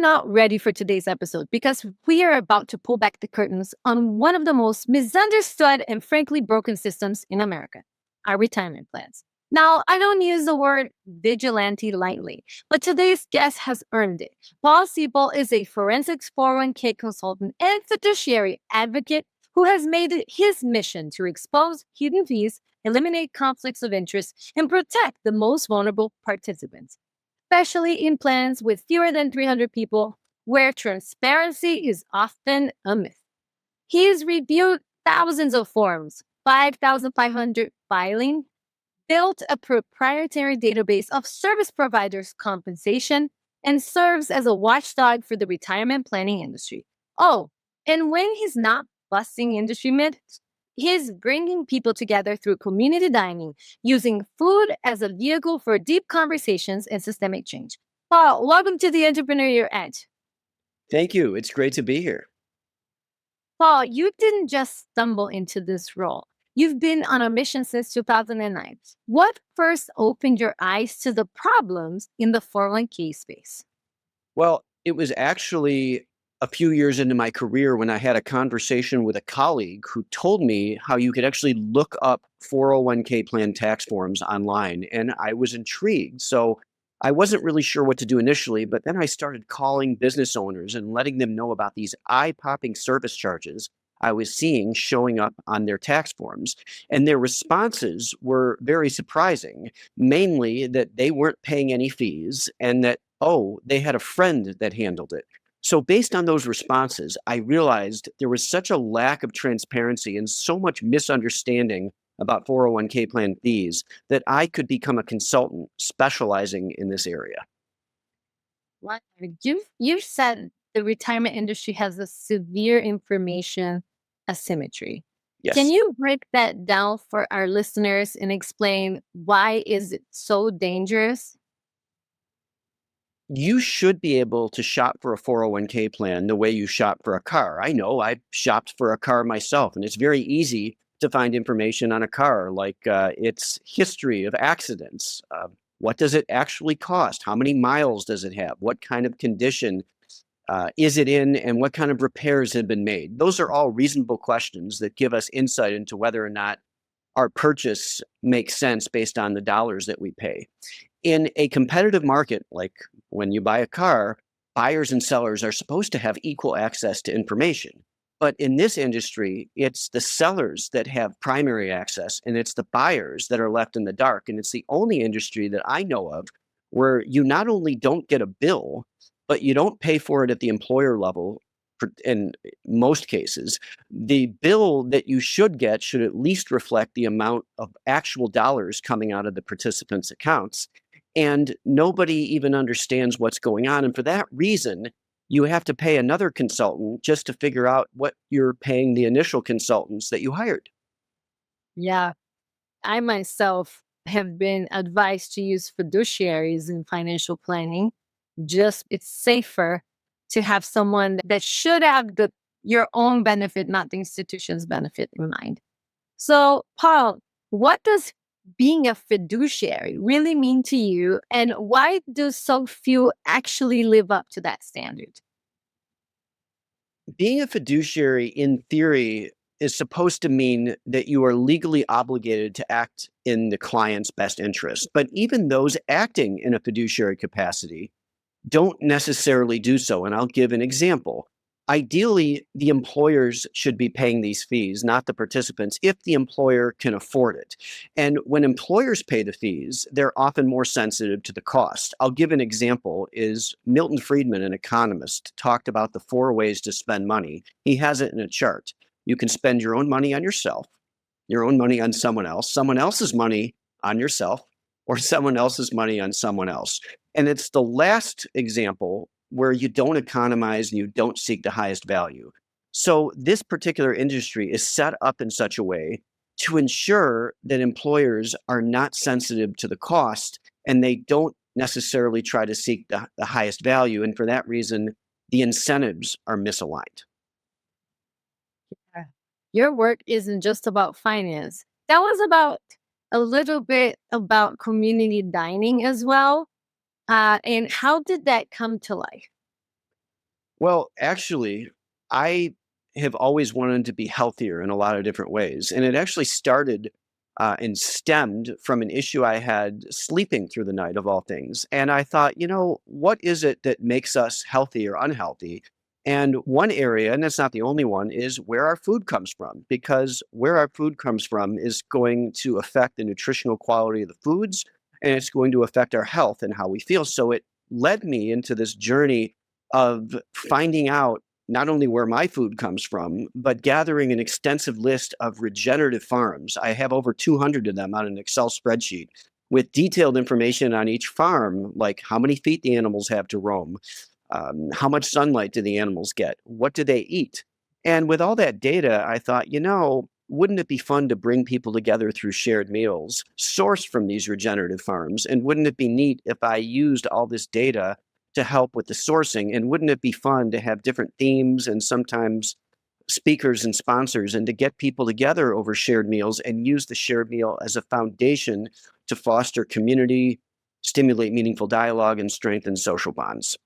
not ready for today's episode because we are about to pull back the curtains on one of the most misunderstood and frankly broken systems in America, our retirement plans. Now, I don't use the word vigilante lightly, but today's guest has earned it. Paul Sippil is a forensics 401k consultant and fiduciary advocate who has made it his mission to expose hidden fees, eliminate conflicts of interest, and protect the most vulnerable participants, especially in plans with fewer than 300 people where transparency is often a myth. He's reviewed thousands of forms, 5,500 filing, built a proprietary database of service providers' compensation, and serves as a watchdog for the retirement planning industry. Oh, and when he's not busting industry myths, he's bringing people together through community dining, using food as a vehicle for deep conversations and systemic change. Paul, welcome to the Entrepreneurial Edge. Thank you. It's great to be here. Paul, you didn't just stumble into this role. You've been on a mission since 2009. What first opened your eyes to the problems in the 401k space? Well, it was actually a few years into my career when I had a conversation with a colleague who told me how you could actually look up 401k plan tax forms online, and I was intrigued. So I wasn't really sure what to do initially, but then I started calling business owners and letting them know about these eye-popping service charges I was seeing showing up on their tax forms. And their responses were very surprising, mainly that they weren't paying any fees and that, oh, they had a friend that handled it. So based on those responses, I realized there was such a lack of transparency and so much misunderstanding about 401k plan fees that I could become a consultant specializing in this area. What you've said the retirement industry has a severe information asymmetry. Can Yes. you break that down for our listeners and explain why is it so dangerous? You should be able to shop for a 401k plan the way you shop for a car. I know I shopped for a car myself, and it's very easy to find information on a car, like its history of accidents. What does it actually cost? How many miles does it have? What kind of condition is it in, and what kind of repairs have been made? Those are all reasonable questions that give us insight into whether or not our purchase makes sense based on the dollars that we pay. In a competitive market, like when you buy a car, buyers and sellers are supposed to have equal access to information. But in this industry, it's the sellers that have primary access and it's the buyers that are left in the dark. And it's the only industry that I know of where you not only don't get a bill, but you don't pay for it at the employer level. In most cases, the bill that you should get should at least reflect the amount of actual dollars coming out of the participants' accounts. And nobody even understands what's going on. And for that reason, you have to pay another consultant just to figure out what you're paying the initial consultants that you hired. Yeah, I myself have been advised to use fiduciaries in financial planning. Just it's safer to have someone that should have your own benefit, not the institution's benefit in mind. So, Paul, what does being a fiduciary really mean to you, and why do so few actually live up to that standard? Being a fiduciary, in theory, is supposed to mean that you are legally obligated to act in the client's best interest. But even those acting in a fiduciary capacity don't necessarily do so. And I'll give an example. Ideally, the employers should be paying these fees, not the participants, if the employer can afford it. And when employers pay the fees, they're often more sensitive to the cost. I'll give an example is Milton Friedman, an economist, talked about the 4 ways to spend money. He has it in a chart. You can spend your own money on yourself, your own money on someone else's money on yourself, or someone else's money on someone else. And it's the last example where you don't economize and you don't seek the highest value. So this particular industry is set up in such a way to ensure that employers are not sensitive to the cost and they don't necessarily try to seek the highest value. And for that reason, the incentives are misaligned. Yeah. Your work isn't just about finance. That was about a little bit about community dining as well. And how did that come to life? Well, actually, I have always wanted to be healthier in a lot of different ways. And it actually started and stemmed from an issue I had sleeping through the night, of all things. And I thought, what is it that makes us healthy or unhealthy? And one area, and that's not the only one, is where our food comes from, because where our food comes from is going to affect the nutritional quality of the foods, and it's going to affect our health and how we feel. So it led me into this journey of finding out not only where my food comes from, but gathering an extensive list of regenerative farms. I have over 200 of them on an Excel spreadsheet with detailed information on each farm, like how many feet the animals have to roam, how much sunlight do the animals get, what do they eat. And with all that data, I thought, wouldn't it be fun to bring people together through shared meals sourced from these regenerative farms? And wouldn't it be neat if I used all this data to help with the sourcing? And wouldn't it be fun to have different themes and sometimes speakers and sponsors, and to get people together over shared meals and use the shared meal as a foundation to foster community, stimulate meaningful dialogue, and strengthen social bonds?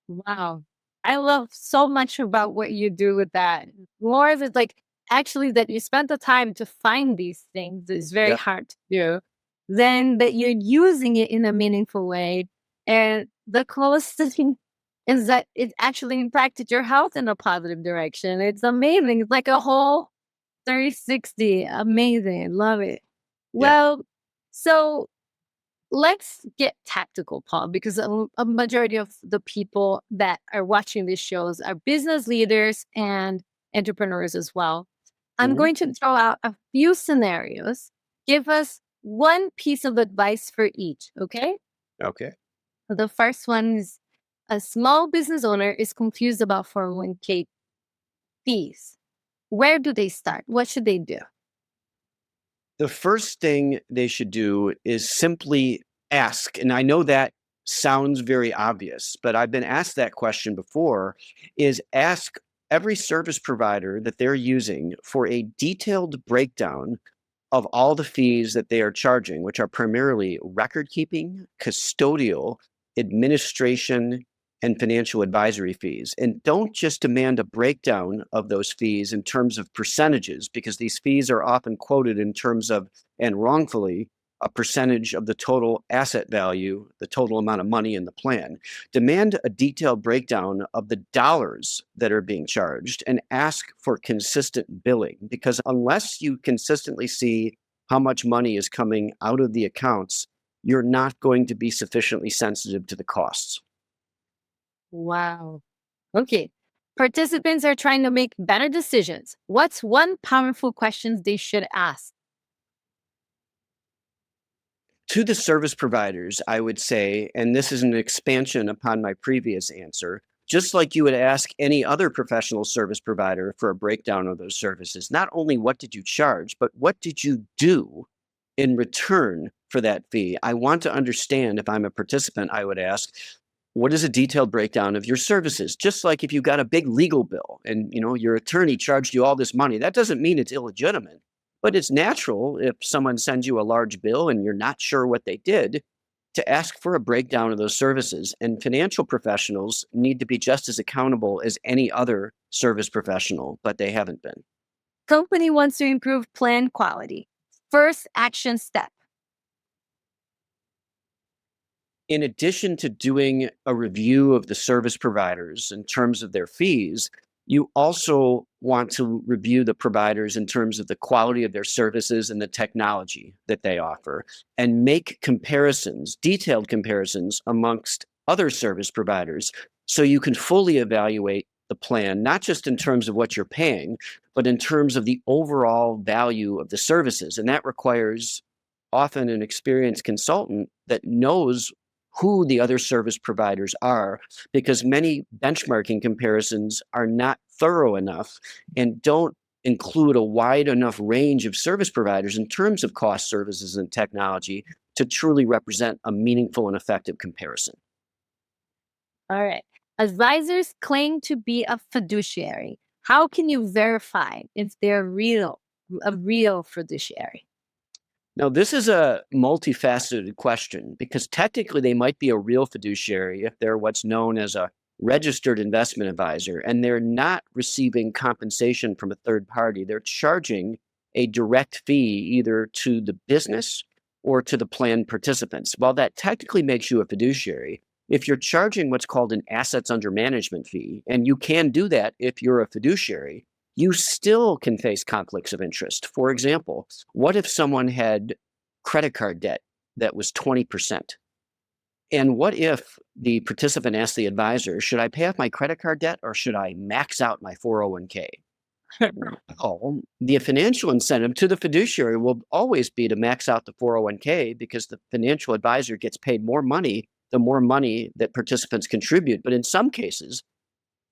Wow. I love so much about what you do with that. More of it, like actually that you spent the time to find these things is very Yep. hard to do. Then that you're using it in a meaningful way. And the coolest thing is that it actually impacted your health in a positive direction. It's amazing. It's like a whole 360. Amazing. I love it. Yeah. Well, so let's get tactical, Paul, because a majority of the people that are watching these shows are business leaders and entrepreneurs as well. I'm Mhm. going to throw out a few scenarios. Give us one piece of advice for each, okay? Okay. The first one is a small business owner is confused about 401k fees. Where do they start? What should they do? The first thing they should do is simply ask. And I know that sounds very obvious, but I've been asked that question before, is ask every service provider that they're using for a detailed breakdown of all the fees that they are charging, which are primarily record keeping, custodial, administration, and financial advisory fees. And don't just demand a breakdown of those fees in terms of percentages, because these fees are often quoted in terms of, and wrongfully, a percentage of the total asset value, the total amount of money in the plan. Demand a detailed breakdown of the dollars that are being charged and ask for consistent billing, because unless you consistently see how much money is coming out of the accounts, you're not going to be sufficiently sensitive to the costs. Wow. Okay. Participants are trying to make better decisions. What's one powerful question they should ask? To the service providers, I would say, and this is an expansion upon my previous answer, just like you would ask any other professional service provider for a breakdown of those services, not only what did you charge, but what did you do in return for that fee? I want to understand. If I'm a participant, I would ask, what is a detailed breakdown of your services? Just like if you got a big legal bill and your attorney charged you all this money, that doesn't mean it's illegitimate. But it's natural if someone sends you a large bill and you're not sure what they did to ask for a breakdown of those services. And financial professionals need to be just as accountable as any other service professional, but they haven't been. Company wants to improve plan quality. First action step. In addition to doing a review of the service providers in terms of their fees, you also want to review the providers in terms of the quality of their services and the technology that they offer, and make comparisons, detailed comparisons amongst other service providers, so you can fully evaluate the plan, not just in terms of what you're paying, but in terms of the overall value of the services. And that requires often an experienced consultant that knows who the other service providers are, because many benchmarking comparisons are not thorough enough and don't include a wide enough range of service providers in terms of cost, services, and technology to truly represent a meaningful and effective comparison. All right. Advisors claim to be a fiduciary. How can you verify if they're a real fiduciary? Now, this is a multifaceted question, because technically they might be a real fiduciary if they're what's known as a registered investment advisor, and they're not receiving compensation from a third party. They're charging a direct fee either to the business or to the plan participants. While that technically makes you a fiduciary, if you're charging what's called an assets under management fee, and you can do that if you're a fiduciary, you still can face conflicts of interest. For example, what if someone had credit card debt that was 20%? And what if the participant asked the advisor, should I pay off my credit card debt or should I max out my 401k? Well, the financial incentive to the fiduciary will always be to max out the 401k because the financial advisor gets paid more money the more money that participants contribute. But in some cases,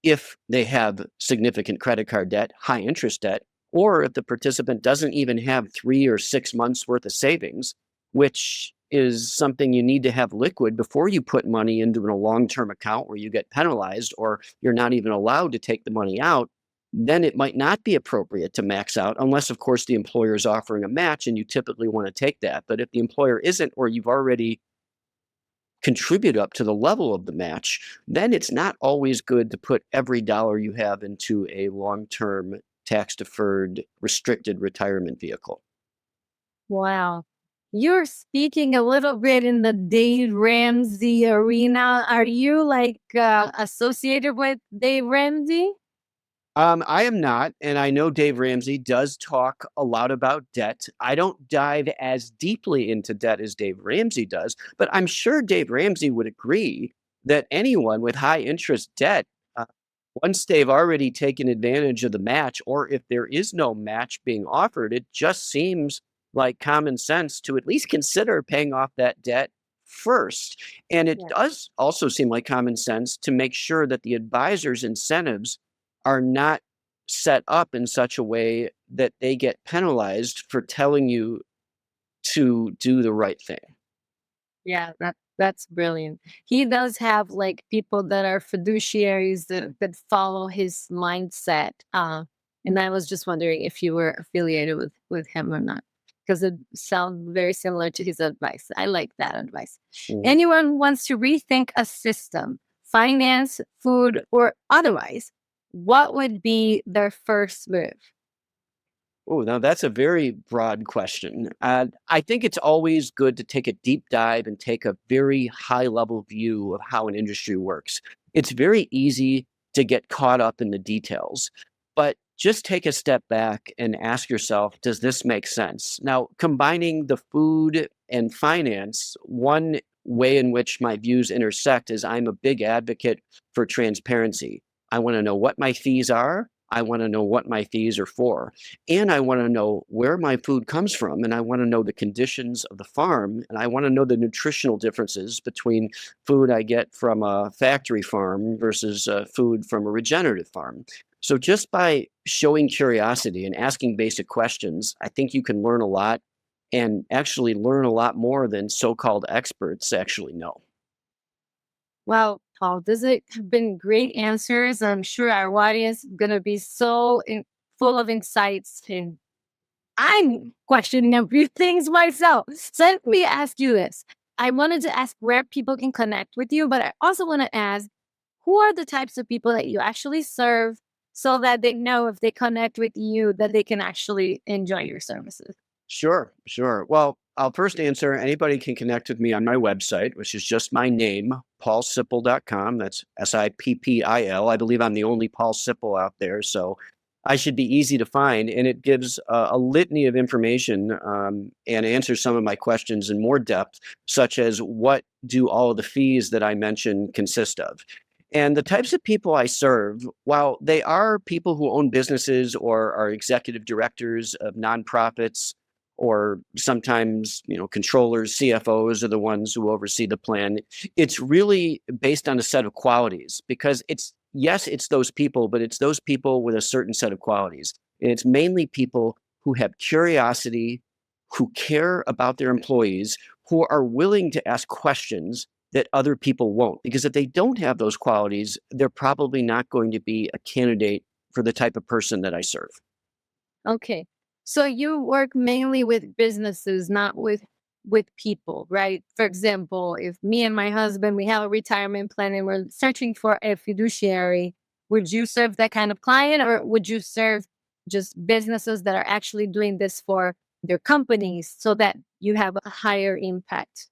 if they have significant credit card debt, high interest debt, or if the participant doesn't even have 3 or 6 months worth of savings, which is something you need to have liquid before you put money into a long-term account where you get penalized or you're not even allowed to take the money out, then it might not be appropriate to max out unless, of course, the employer is offering a match and you typically want to take that. But if the employer isn't, or you've already contribute up to the level of the match, then it's not always good to put every dollar you have into a long-term tax-deferred restricted retirement vehicle. Wow. You're speaking a little bit in the Dave Ramsey arena. Are you like associated with Dave Ramsey? I am not, and I know Dave Ramsey does talk a lot about debt. I don't dive as deeply into debt as Dave Ramsey does, but I'm sure Dave Ramsey would agree that anyone with high interest debt, uh, once they've already taken advantage of the match, or if there is no match being offered, it just seems like common sense to at least consider paying off that debt first. And it Yeah. does also seem like common sense to make sure that the advisor's incentives are not set up in such a way that they get penalized for telling you to do the right thing. Yeah, that's brilliant. He does have like people that are fiduciaries that follow his mindset. And I was just wondering if you were affiliated with him or not, because it sounds very similar to his advice. I like that advice. Mhm. Anyone wants to rethink a system, finance, food, or otherwise, what would be their first move? Oh, now that's a very broad question. I think it's always good to take a deep dive and take a very high level view of how an industry works. It's very easy to get caught up in the details, but just take a step back and ask yourself, does this make sense? Now, combining the food and finance, one way in which my views intersect is I'm a big advocate for transparency. I want to know what my fees are. I want to know what my fees are for. And I want to know where my food comes from. And I want to know the conditions of the farm. And I want to know the nutritional differences between food I get from a factory farm versus food from a regenerative farm. So just by showing curiosity and asking basic questions, I think you can learn a lot and actually learn a lot more than so-called experts actually know. Well, Paul, this have been great answers. I'm sure our audience is going to be full of insights. And I'm questioning a few things myself. So let me ask you this. I wanted to ask where people can connect with you, but I also want to ask who are the types of people that you actually serve so that they know if they connect with you that they can actually enjoy your services. Sure, sure. Well, I'll first answer anybody can connect with me on my website, which is just my name, paulsippil.com. That's Sippil. I believe I'm the only Paul Sippil out there. So I should be easy to find. And it gives a litany of information and answers some of my questions in more depth, such as what do all of the fees that I mentioned consist of? And the types of people I serve, while they are people who own businesses or are executive directors of nonprofits, or sometimes, controllers, CFOs are the ones who oversee the plan. It's really based on a set of qualities because yes, it's those people, but it's those people with a certain set of qualities. And it's mainly people who have curiosity, who care about their employees, who are willing to ask questions that other people won't. Because if they don't have those qualities, they're probably not going to be a candidate for the type of person that I serve. Okay. So you work mainly with businesses, not with with people, right? For example, if me and my husband, we have a retirement plan and we're searching for a fiduciary, would you serve that kind of client, or would you serve just businesses that are actually doing this for their companies so that you have a higher impact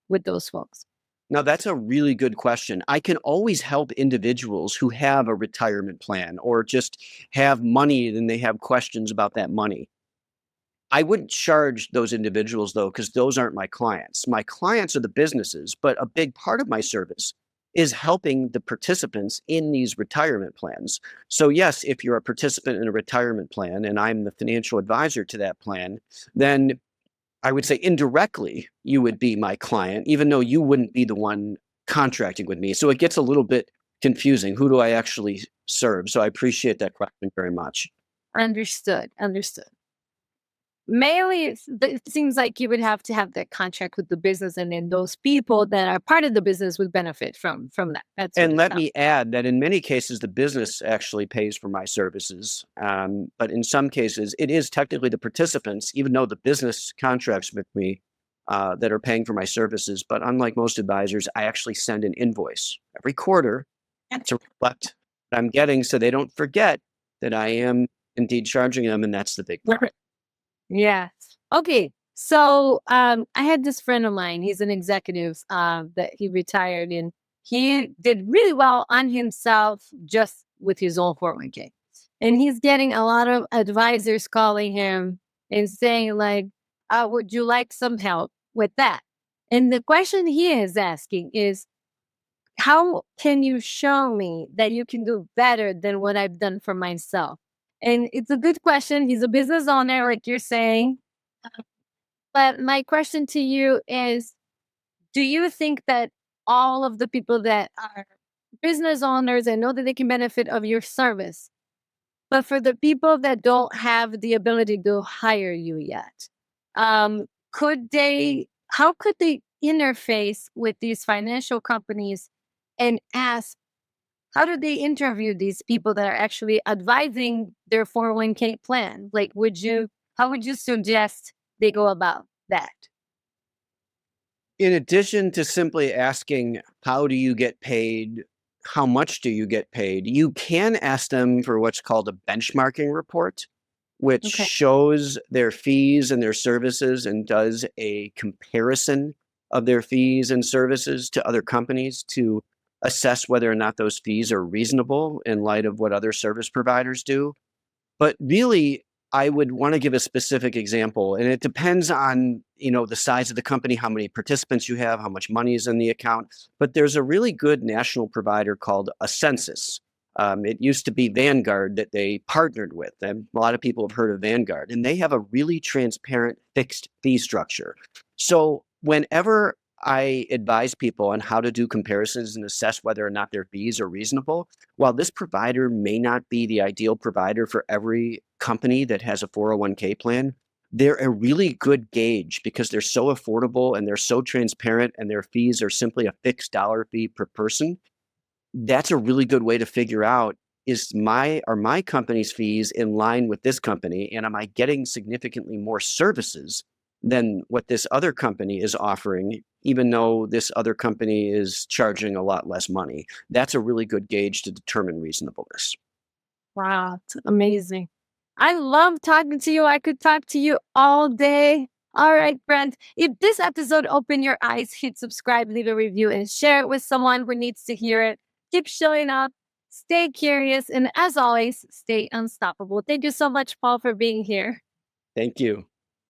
with those folks? Now, that's a really good question. I can always help individuals who have a retirement plan or just have money and they have questions about that money. I wouldn't charge those individuals though, because those aren't my clients. My clients are the businesses, but a big part of my service is helping the participants in these retirement plans. So yes, if you're a participant in a retirement plan and I'm the financial advisor to that plan, then I would say indirectly you would be my client, even though you wouldn't be the one contracting with me. So it gets a little bit confusing. Who do I actually serve? So I appreciate that question very much. Understood. Understood. Mainly, it seems like you would have to have that contract with the business, and then those people that are part of the business would benefit from that. That's what And it let sounds. me add that in many cases, the business actually pays for my services. But in some cases, it is technically the participants, even though the business contracts with me, that are paying for my services. But unlike most advisors, I actually send an invoice every quarter to reflect what I'm getting so they don't forget that I am indeed charging them. And that's the big part. Yeah. Okay. So I had this friend of mine. He's an executive that he retired, and he did really well on himself just with his own 401k. And he's getting a lot of advisors calling him and saying, like, would you like some help with that? And the question he is asking is, how can you show me that you can do better than what I've done for myself? And it's a good question. He's a business owner, like you're saying. But my question to you is, do you think that all of the people that are business owners and know that they can benefit of your service, but for the people that don't have the ability to hire you yet, how could they interface with these financial companies and ask, how do they interview these people that are actually advising their 401k plan? Like, how would you suggest they go about that? In addition to simply asking, how do you get paid? How much do you get paid? You can ask them for what's called a benchmarking report, which Okay. shows their fees and their services and does a comparison of their fees and services to other companies to assess whether or not those fees are reasonable in light of what other service providers do. But really, I would want to give a specific example, and it depends on, the size of the company, how many participants you have, how much money is in the account. But there's a really good national provider called a Census. It used to be Vanguard that they partnered with, and a lot of people have heard of Vanguard, and they have a really transparent fixed fee structure. So whenever I advise people on how to do comparisons and assess whether or not their fees are reasonable, while this provider may not be the ideal provider for every company that has a 401k plan, they're a really good gauge because they're so affordable and they're so transparent and their fees are simply a fixed dollar fee per person. That's a really good way to figure out, are my company's fees in line with this company, and am I getting significantly more services than what this other company is offering, even though this other company is charging a lot less money? That's a really good gauge to determine reasonableness. Wow, it's amazing. I love talking to you. I could talk to you all day. All right, friends. If this episode opened your eyes, hit subscribe, leave a review, and share it with someone who needs to hear it. Keep showing up, stay curious, and as always, stay unstoppable. Thank you so much, Paul, for being here. Thank you.